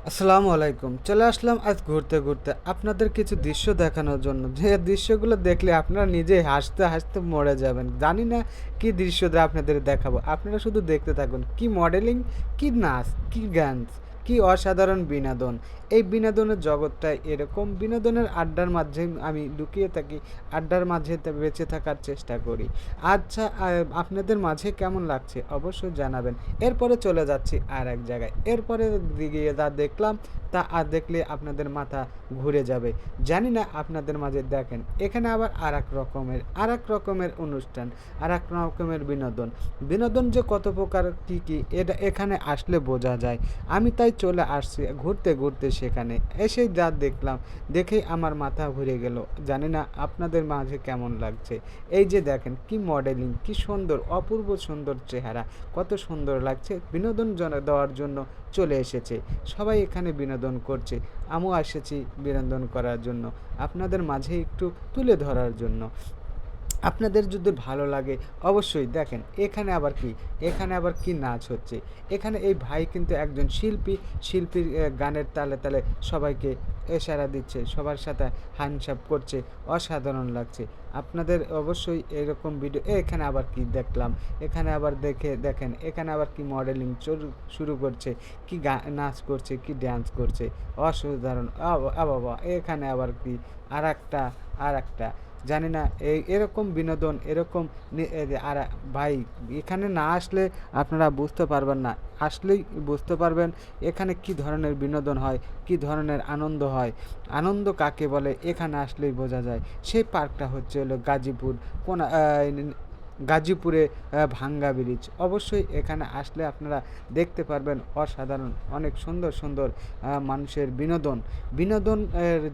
আসসালামু আলাইকুম। চলে আসলাম আজ ঘুরতে, ঘুরতে আপনাদের কিছু দৃশ্য দেখানোর জন্য। যে দৃশ্যগুলো দেখলে আপনারা নিজেই হাসতে, হাসতে মরে যাবেন। জানি না কি দৃশ্য আপনাদের দেখাবো। আপনারা শুধু দেখতে থাকুন। কি মডেলিং, কি নাচ, কি গান, কি অসাধারণ বিনোদন। এই বিনোদনের জগৎটায় এরকম বিনোদনের আড্ডার মাঝে আমি লুকিয়ে থাকি। আড্ডার মাঝে বেঁচে থাকার চেষ্টা করি। আচ্ছা, আপনাদের মাঝে কেমন লাগছে অবশ্যই জানাবেন। এরপরে চলে যাচ্ছি আর এক জায়গায়। এরপরে গিয়ে যা দেখলাম তা আর দেখলে আপনাদের মাথা ঘুরে যাবে। জানি না আপনাদের মাঝে দেখেন এখানে আবার আর এক রকমের অনুষ্ঠান, আর এক রকমের বিনোদন। বিনোদন যে কত প্রকার কী কী এটা এখানে আসলে বোঝা যায়। আমি তাই চলে আসছি ঘুরতে ঘুরতে সেখানে এসে যা দেখলাম, দেখেই আমার মাথা ঘুরে গেল। জানি না আপনাদের মাঝে কেমন লাগছে। এই যে দেখেন কি মডেলিং, কি সুন্দর, অপূর্ব সুন্দর চেহারা, কত সুন্দর লাগছে। বিনোদন দেওয়ার জন্য চলে এসেছে সবাই, এখানে বিনোদন করছে। আমিও এসেছি বিনোদন করার জন্য, আপনাদের মাঝে একটু তুলে ধরার জন্য। আপনাদের যদি ভালো লাগে অবশ্যই দেখেন। এখানে আবার কি নাচ হচ্ছে। এখানে এই ভাই কিন্তু একজন শিল্পীর গানের তালে তালে সবাইকে ইশারা দিচ্ছে, সবার সাথে হ্যান্ডশেক করছে। অসাধারণ লাগছে। আপনাদের অবশ্যই এরকম ভিডিও এখানে আবার কি দেখলাম, এখানে আবার দেখেন এখানে আবার কি মডেলিং শুরু করছে, কি নাচ করছে, কি ড্যান্স করছে। অসাধারণ। বাবা, এখানে আবার কি আর একটা জানি না। এরকম বিনোদন এরকম আর ভাই, এখানে না আসলে আপনারা বুঝতে পারবেন না। আসলেই বুঝতে পারবেন এখানে কি ধরনের বিনোদন হয়, কি ধরনের আনন্দ হয়। আনন্দ কাকে বলে এখানে আসলেই বোঝা যায়। সেই পার্কটা হচ্ছে হলো গাজীপুর কোনা গাজীপুরে ভাঙ্গা ব্রিজ। অবশ্যই এখানে আসলে আপনারা দেখতে পারবেন অসাধারণ অনেক সুন্দর সুন্দর মানুষের বিনোদন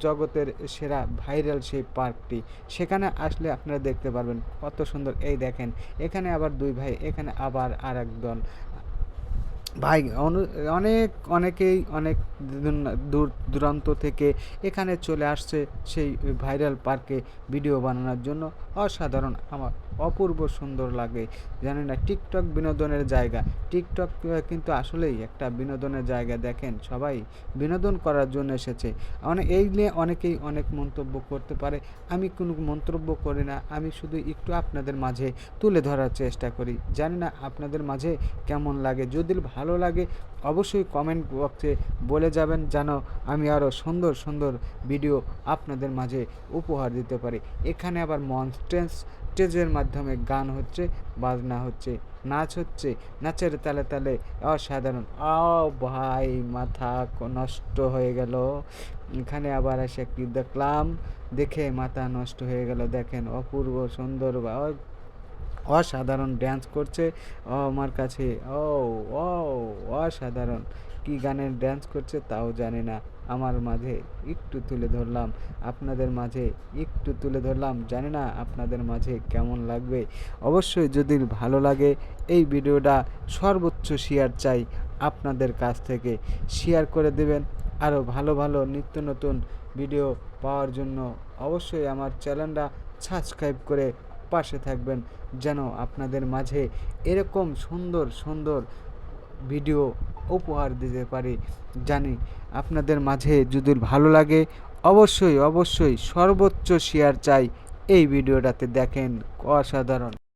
জগতের সেরা ভাইরাল সেই পার্কটি। সেখানে আসলে আপনারা দেখতে পারবেন কত সুন্দর। এই দেখেন এখানে আবার দুই ভাই, এখানে আবার আর এক দল ভাই। অনেকেই অনেক দূর দূরান্ত থেকে এখানে চলে আসছে সেই ভাইরাল পার্কে ভিডিও বানানোর জন্য। অসাধারণ, আমার অপূর্ব সুন্দর লাগে। জানি না, টিকটক বিনোদনের জায়গা। টিকটক কিন্তু আসলেই একটা বিনোদনের জায়গা। দেখেন সবাই বিনোদন করার জন্য এসেছে। এই নিয়ে অনেকেই অনেক মন্তব্য করতে পারে। আমি কোনো মন্তব্য করি না, আমি শুধু একটু আপনাদের মাঝে তুলে ধরার চেষ্টা করি। জানি না আপনাদের মাঝে কেমন লাগে। যদি ভালো লাগে অবশ্যই কমেন্ট বক্সে বলে যাবেন, যেন আমি আরও সুন্দর সুন্দর ভিডিও আপনাদের মাঝে উপহার দিতে পারি। এখানে আবার স্টেজের মাধ্যমে গান হচ্ছে, বাজনা হচ্ছে, নাচ হচ্ছে। নাচের তালে তালে অসাধারণ। ভাই, মাথা নষ্ট হয়ে গেল। এখানে আবার এসে কি দেখলাম, দেখে মাথা নষ্ট হয়ে গেল। দেখেন অপূর্ব সুন্দর অসাধারণ ড্যান্স করছে আমার কাছে। ও ও অসাধারণ। কি গানের ড্যান্স করছে তাও জানি না। আমার মাঝে একটু তুলে ধরলাম, আপনাদের মাঝে একটু তুলে ধরলাম। জানি না আপনাদের মাঝে কেমন লাগবে। অবশ্যই যদি ভালো লাগে এই ভিডিওটা সর্বোচ্চ শেয়ার চাই আপনাদের কাছ থেকে। শেয়ার করে দেবেন। আরও ভালো ভালো নিত্য নতুন ভিডিও পাওয়ার জন্য অবশ্যই আমার চ্যানেলটা সাবস্ক্রাইব করে পাশে থাকবেন, যেন আপনাদের মাঝে এরকম সুন্দর সুন্দর ভিডিও উপহার দিতে পারি। জানি আপনাদের মাঝে যদি ভালো লাগে অবশ্যই অবশ্যই সর্বোচ্চ শেয়ার চাই এই ভিডিওটাতে। দেখেন অসাধারণ।